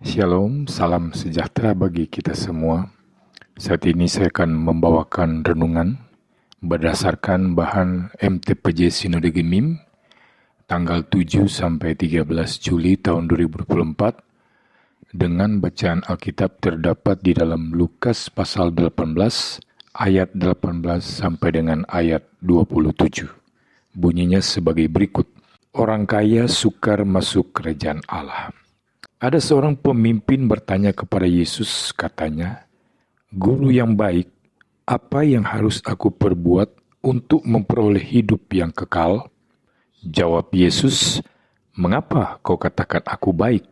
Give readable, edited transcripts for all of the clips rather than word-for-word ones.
Shalom, salam sejahtera bagi kita semua. Saat ini saya akan membawakan renungan berdasarkan bahan MTPJ Sinode Gemim tanggal 7 sampai 13 Juli tahun 2024 dengan bacaan Alkitab terdapat di dalam Lukas pasal 18 ayat 18 sampai dengan ayat 27. Bunyinya sebagai berikut. Orang kaya sukar masuk kerajaan Allah. Ada seorang pemimpin bertanya kepada Yesus, katanya, "Guru yang baik, apa yang harus aku perbuat untuk memperoleh hidup yang kekal?" Jawab Yesus, "Mengapa kau katakan aku baik?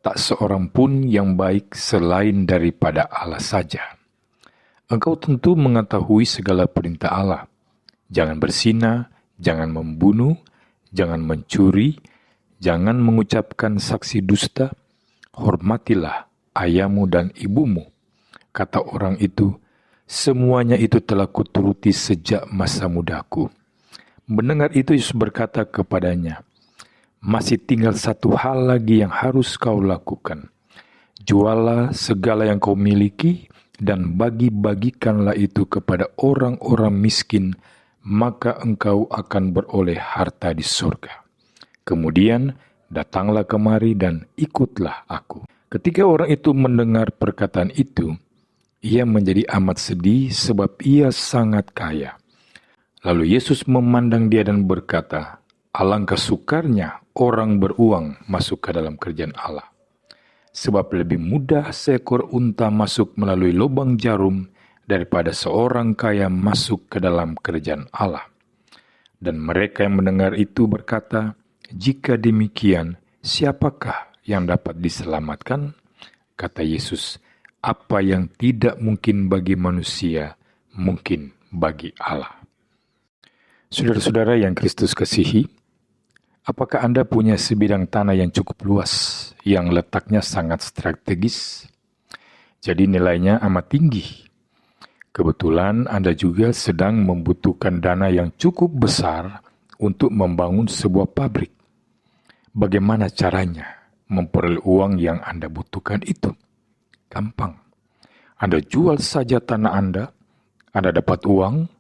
Tak seorang pun yang baik selain daripada Allah saja. Engkau tentu mengetahui segala perintah Allah. Jangan berzina, jangan membunuh, jangan mencuri, jangan mengucapkan saksi dusta, hormatilah ayahmu dan ibumu." Kata orang itu, "Semuanya itu telah kuturuti sejak masa mudaku." Mendengar itu Yesus berkata kepadanya, "Masih tinggal satu hal lagi yang harus kau lakukan. Jualah segala yang kau miliki dan bagi-bagikanlah itu kepada orang-orang miskin, maka engkau akan beroleh harta di surga. Kemudian datanglah kemari dan ikutlah aku." Ketika orang itu mendengar perkataan itu, ia menjadi amat sedih sebab ia sangat kaya. Lalu Yesus memandang dia dan berkata, "Alangkah sukarnya orang beruang masuk ke dalam kerajaan Allah. Sebab lebih mudah seekor unta masuk melalui lubang jarum daripada seorang kaya masuk ke dalam kerajaan Allah." Dan mereka yang mendengar itu berkata, "Jika demikian, siapakah yang dapat diselamatkan?" Kata Yesus, "Apa yang tidak mungkin bagi manusia, mungkin bagi Allah." Saudara-saudara yang Kristus kasihi, apakah Anda punya sebidang tanah yang cukup luas, yang letaknya sangat strategis, jadi nilainya amat tinggi? Kebetulan Anda juga sedang membutuhkan dana yang cukup besar untuk membangun sebuah pabrik. Bagaimana caranya memperoleh uang yang Anda butuhkan itu? Gampang. Anda jual saja tanah Anda dapat uang,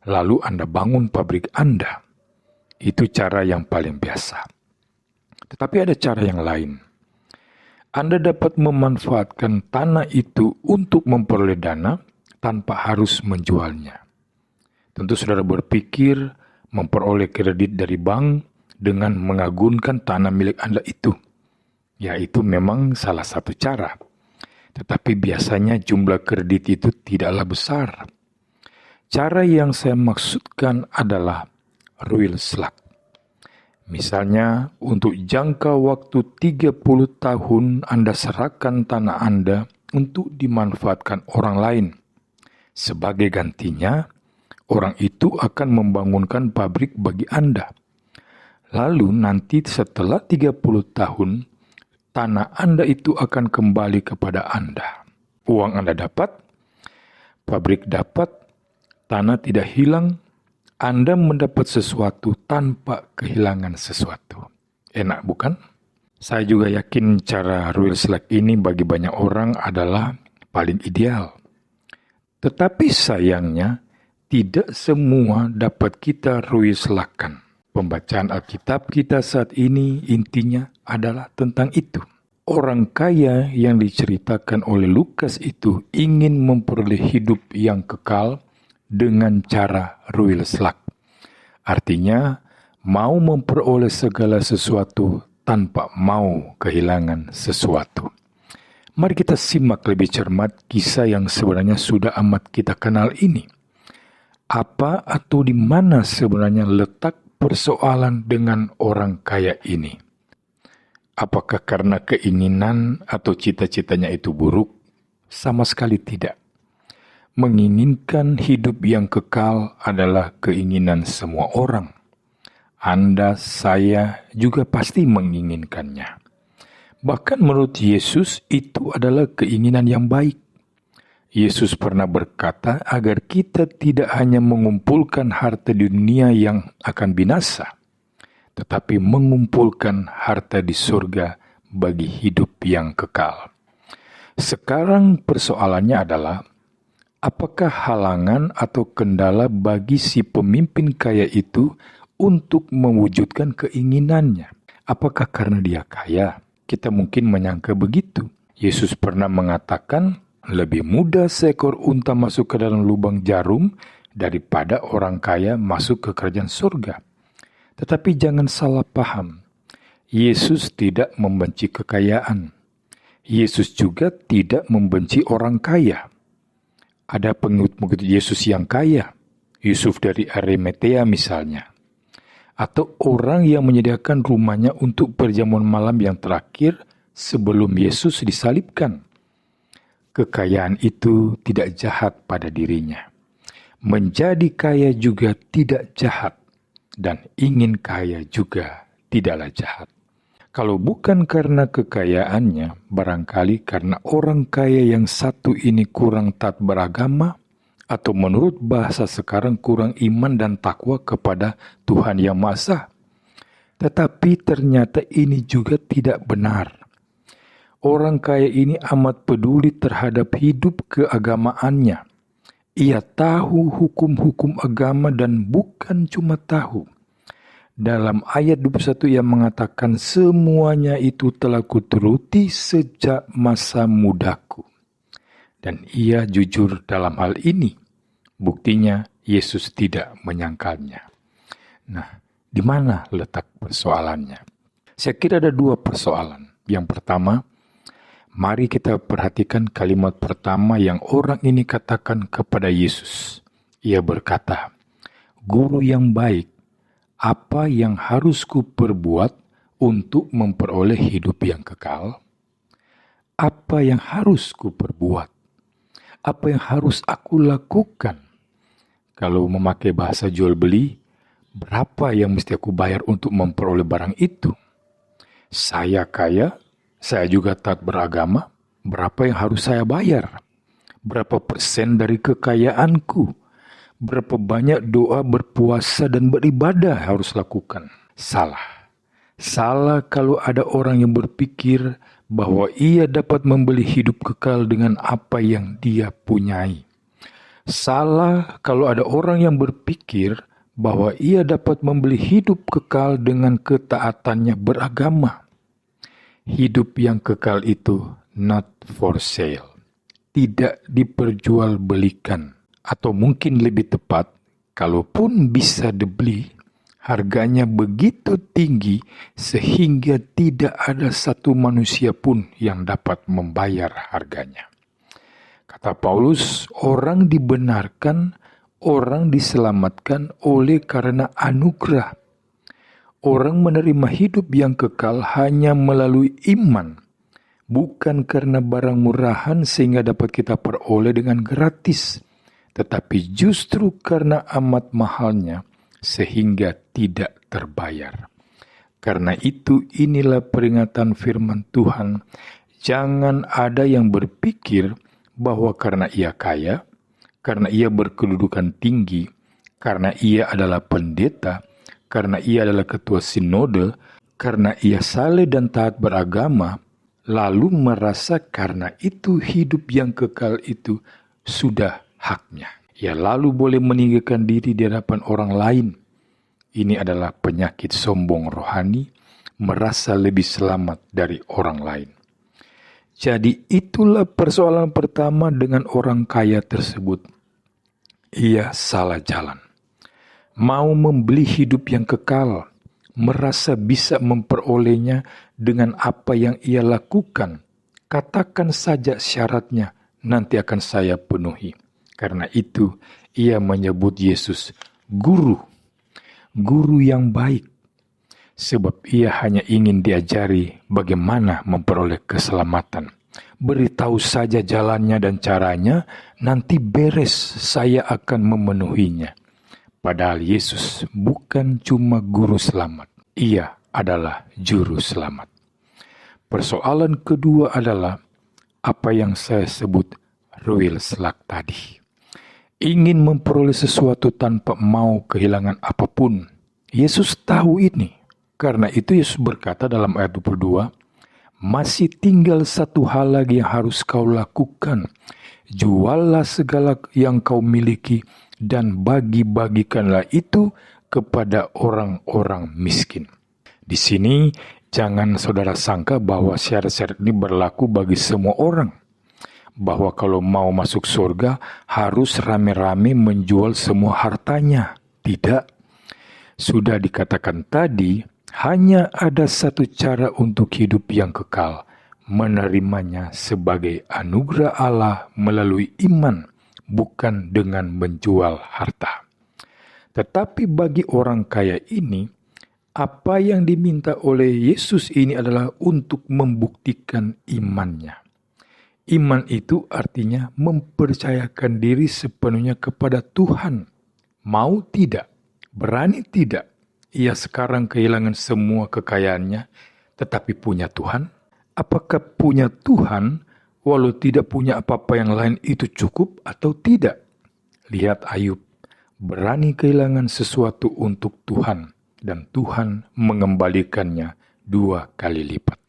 lalu Anda bangun pabrik Anda. Itu cara yang paling biasa. Tetapi ada cara yang lain. Anda dapat memanfaatkan tanah itu untuk memperoleh dana tanpa harus menjualnya. Tentu saudara berpikir memperoleh kredit dari bank dengan mengagunkan tanah milik Anda itu. Ya, itu memang salah satu cara. Tetapi biasanya jumlah kredit itu tidaklah besar. Cara yang saya maksudkan adalah real slug. Misalnya, untuk jangka waktu 30 tahun Anda serahkan tanah Anda untuk dimanfaatkan orang lain. Sebagai gantinya, orang itu akan membangunkan pabrik bagi Anda. Lalu nanti setelah 30 tahun, tanah Anda itu akan kembali kepada Anda. Uang Anda dapat, pabrik dapat, tanah tidak hilang, Anda mendapat sesuatu tanpa kehilangan sesuatu. Enak bukan? Saya juga yakin cara real slug ini bagi banyak orang adalah paling ideal. Tetapi sayangnya, tidak semua dapat kita real slugkan. Pembacaan Alkitab kita saat ini intinya adalah tentang itu. Orang kaya yang diceritakan oleh Lukas itu ingin memperoleh hidup yang kekal dengan cara real slug. Artinya, mau memperoleh segala sesuatu tanpa mau kehilangan sesuatu. Mari kita simak lebih cermat kisah yang sebenarnya sudah amat kita kenal ini. Apa atau di mana sebenarnya letak persoalan dengan orang kaya ini? Apakah karena keinginan atau cita-citanya itu buruk? Sama sekali tidak. Menginginkan hidup yang kekal adalah keinginan semua orang. Anda, saya juga pasti menginginkannya. Bahkan menurut Yesus itu adalah keinginan yang baik. Yesus pernah berkata agar kita tidak hanya mengumpulkan harta di dunia yang akan binasa, tetapi mengumpulkan harta di surga bagi hidup yang kekal. Sekarang persoalannya adalah, apakah halangan atau kendala bagi si pemimpin kaya itu untuk mewujudkan keinginannya? Apakah karena dia kaya? Kita mungkin menyangka begitu. Yesus pernah mengatakan, lebih mudah seekor unta masuk ke dalam lubang jarum daripada orang kaya masuk ke kerajaan surga. Tetapi jangan salah paham. Yesus tidak membenci kekayaan. Yesus juga tidak membenci orang kaya. Ada pengikut Yesus yang kaya, Yusuf dari Arimatea misalnya. Atau orang yang menyediakan rumahnya untuk perjamuan malam yang terakhir sebelum Yesus disalibkan. Kekayaan itu tidak jahat pada dirinya. Menjadi kaya juga tidak jahat, dan ingin kaya juga tidaklah jahat. Kalau bukan karena kekayaannya, barangkali karena orang kaya yang satu ini kurang taat beragama, atau menurut bahasa sekarang kurang iman dan takwa kepada Tuhan Yang Maha Esa. Tetapi ternyata ini juga tidak benar. Orang kaya ini amat peduli terhadap hidup keagamaannya. Ia tahu hukum-hukum agama dan bukan cuma tahu. Dalam ayat 21 ia mengatakan, semuanya itu telah kuturuti sejak masa mudaku. Dan ia jujur dalam hal ini. Buktinya Yesus tidak menyangkalnya. Nah, di mana letak persoalannya? Saya kira ada dua persoalan. Yang pertama, mari kita perhatikan kalimat pertama yang orang ini katakan kepada Yesus. Ia berkata, Guru yang baik, apa yang harus kuperbuat untuk memperoleh hidup yang kekal? Apa yang harus kuperbuat? Apa yang harus aku lakukan? Kalau memakai bahasa jual beli, berapa yang mesti aku bayar untuk memperoleh barang itu? Saya kaya, saya juga taat beragama, berapa yang harus saya bayar? Berapa persen dari kekayaanku? Berapa banyak doa, berpuasa, dan beribadah harus lakukan? Salah. Salah kalau ada orang yang berpikir bahwa ia dapat membeli hidup kekal dengan apa yang dia punyai. Salah kalau ada orang yang berpikir bahwa ia dapat membeli hidup kekal dengan ketaatannya beragama. Hidup yang kekal itu not for sale. Tidak diperjualbelikan. Atau mungkin lebih tepat, kalaupun bisa dibeli, harganya begitu tinggi sehingga tidak ada satu manusia pun yang dapat membayar harganya. Kata Paulus, orang dibenarkan, orang diselamatkan oleh karena anugerah. Orang menerima hidup yang kekal hanya melalui iman, bukan karena barang murahan sehingga dapat kita peroleh dengan gratis, tetapi justru karena amat mahalnya sehingga tidak terbayar. Karena itu inilah peringatan firman Tuhan, jangan ada yang berpikir bahwa karena ia kaya, karena ia berkedudukan tinggi, karena ia adalah pendeta, karena ia adalah ketua sinode, karena ia saleh dan taat beragama, lalu merasa karena itu hidup yang kekal itu sudah haknya. Ia lalu boleh meninggikan diri di hadapan orang lain. Ini adalah penyakit sombong rohani, merasa lebih selamat dari orang lain. Jadi itulah persoalan pertama dengan orang kaya tersebut. Ia salah jalan. Mau membeli hidup yang kekal, merasa bisa memperolehnya dengan apa yang ia lakukan. Katakan saja syaratnya, nanti akan saya penuhi. Karena itu, ia menyebut Yesus guru. Guru yang baik. Sebab ia hanya ingin diajari bagaimana memperoleh keselamatan. Beritahu saja jalannya dan caranya, nanti beres saya akan memenuhinya. Padahal Yesus bukan cuma guru selamat. Ia adalah juru selamat. Persoalan kedua adalah apa yang saya sebut ruil selak tadi. Ingin memperoleh sesuatu tanpa mau kehilangan apapun. Yesus tahu ini. Karena itu Yesus berkata dalam ayat 22, Masih tinggal satu hal lagi yang harus kau lakukan. Juallah segala yang kau miliki dan bagi-bagikanlah itu kepada orang-orang miskin. Di sini jangan saudara sangka bahwa syarat-syarat ini berlaku bagi semua orang. Bahwa kalau mau masuk surga harus rame-rame menjual semua hartanya. Tidak. Sudah dikatakan tadi, hanya ada satu cara untuk hidup yang kekal, menerimanya sebagai anugerah Allah melalui iman, bukan dengan menjual harta. Tetapi bagi orang kaya ini, apa yang diminta oleh Yesus ini adalah untuk membuktikan imannya. Iman itu artinya mempercayakan diri sepenuhnya kepada Tuhan. Mau tidak, berani tidak, ia sekarang kehilangan semua kekayaannya, tetapi punya Tuhan? Apakah punya Tuhan, walau tidak punya apa-apa yang lain itu cukup atau tidak? Lihat Ayub, berani kehilangan sesuatu untuk Tuhan, dan Tuhan mengembalikannya 2 kali lipat.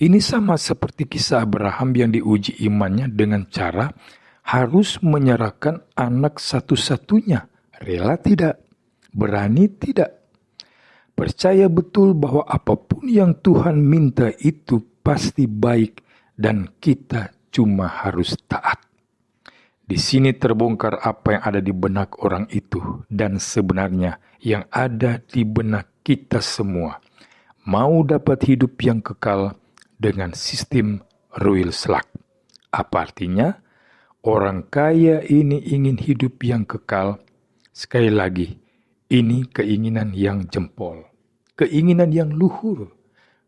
Ini sama seperti kisah Abraham yang diuji imannya dengan cara harus menyerahkan anak satu-satunya. Rela tidak? Berani tidak? Percaya betul bahwa apapun yang Tuhan minta itu pasti baik dan kita cuma harus taat. Di sini terbongkar apa yang ada di benak orang itu dan sebenarnya yang ada di benak kita semua. Mau dapat hidup yang kekal dengan sistem Royal Slug. Apa artinya? Orang kaya ini ingin hidup yang kekal. Sekali lagi, ini keinginan yang jempol, keinginan yang luhur,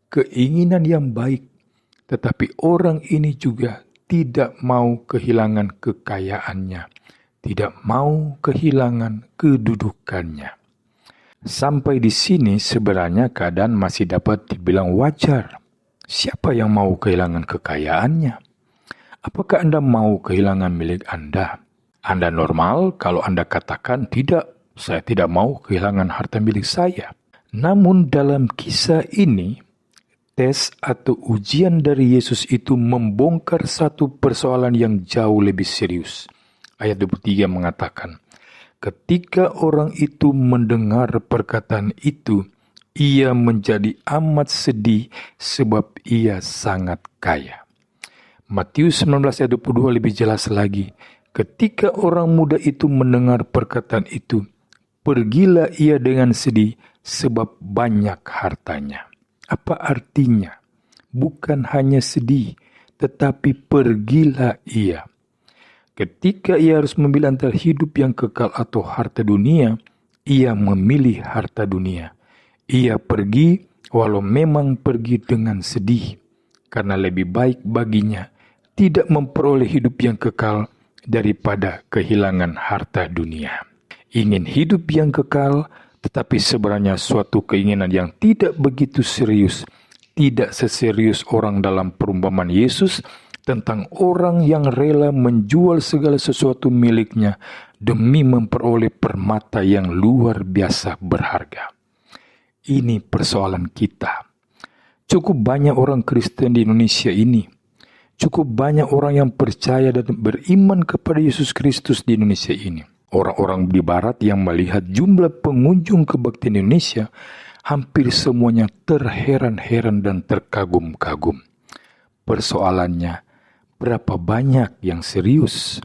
keinginan yang baik. Tetapi orang ini juga tidak mau kehilangan kekayaannya, tidak mau kehilangan kedudukannya. Sampai di sini sebenarnya keadaan masih dapat dibilang wajar. Siapa yang mau kehilangan kekayaannya? Apakah Anda mau kehilangan milik Anda? Anda normal kalau Anda katakan, tidak, saya tidak mau kehilangan harta milik saya. Namun dalam kisah ini, tes atau ujian dari Yesus itu membongkar satu persoalan yang jauh lebih serius. Ayat 23 mengatakan, ketika orang itu mendengar perkataan itu, ia menjadi amat sedih sebab ia sangat kaya. Matius 19 ayat 22 lebih jelas lagi. Ketika orang muda itu mendengar perkataan itu, pergilah ia dengan sedih sebab banyak hartanya. Apa artinya? Bukan hanya sedih, tetapi pergilah ia. Ketika ia harus memilih antara hidup yang kekal atau harta dunia, ia memilih harta dunia. Ia pergi walau memang pergi dengan sedih, karena lebih baik baginya tidak memperoleh hidup yang kekal daripada kehilangan harta dunia. Ingin hidup yang kekal, tetapi sebenarnya suatu keinginan yang tidak begitu serius, tidak seserius orang dalam perumpamaan Yesus tentang orang yang rela menjual segala sesuatu miliknya demi memperoleh permata yang luar biasa berharga. Ini persoalan kita. Cukup banyak orang Kristen di Indonesia ini. Cukup banyak orang yang percaya dan beriman kepada Yesus Kristus di Indonesia ini. Orang-orang di Barat yang melihat jumlah pengunjung kebaktian Indonesia, hampir semuanya terheran-heran dan terkagum-kagum. Persoalannya, berapa banyak yang serius?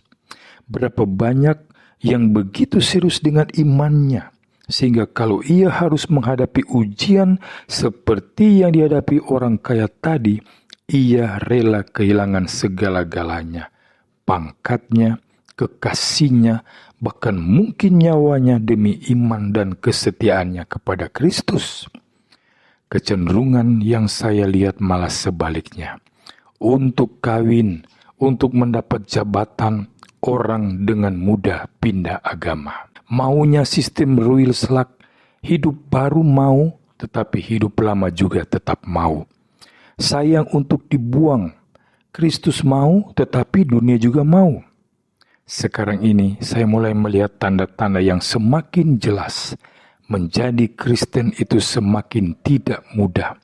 Berapa banyak yang begitu serius dengan imannya? Sehingga kalau ia harus menghadapi ujian seperti yang dihadapi orang kaya tadi, ia rela kehilangan segala-galanya, pangkatnya, kekasihnya, bahkan mungkin nyawanya demi iman dan kesetiaannya kepada Kristus. Kecenderungan yang saya lihat malah sebaliknya. Untuk kawin, untuk mendapat jabatan, orang dengan mudah pindah agama. Maunya sistem Royal Slug, hidup baru mau, tetapi hidup lama juga tetap mau. Sayang untuk dibuang, Kristus mau, tetapi dunia juga mau. Sekarang ini saya mulai melihat tanda-tanda yang semakin jelas. Menjadi Kristen itu semakin tidak mudah.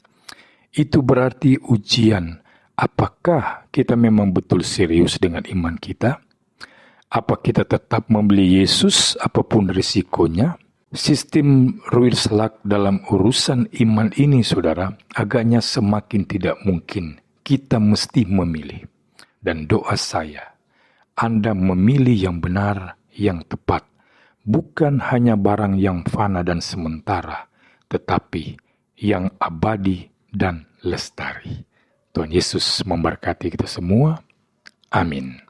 Itu berarti ujian. Apakah kita memang betul serius dengan iman kita? Apa kita tetap membeli Yesus apapun risikonya? Sistem Ruil Selak dalam urusan iman ini, saudara, agaknya semakin tidak mungkin. Kita mesti memilih. Dan doa saya, Anda memilih yang benar, yang tepat. Bukan hanya barang yang fana dan sementara, tetapi yang abadi dan lestari. Tuhan Yesus memberkati kita semua. Amin.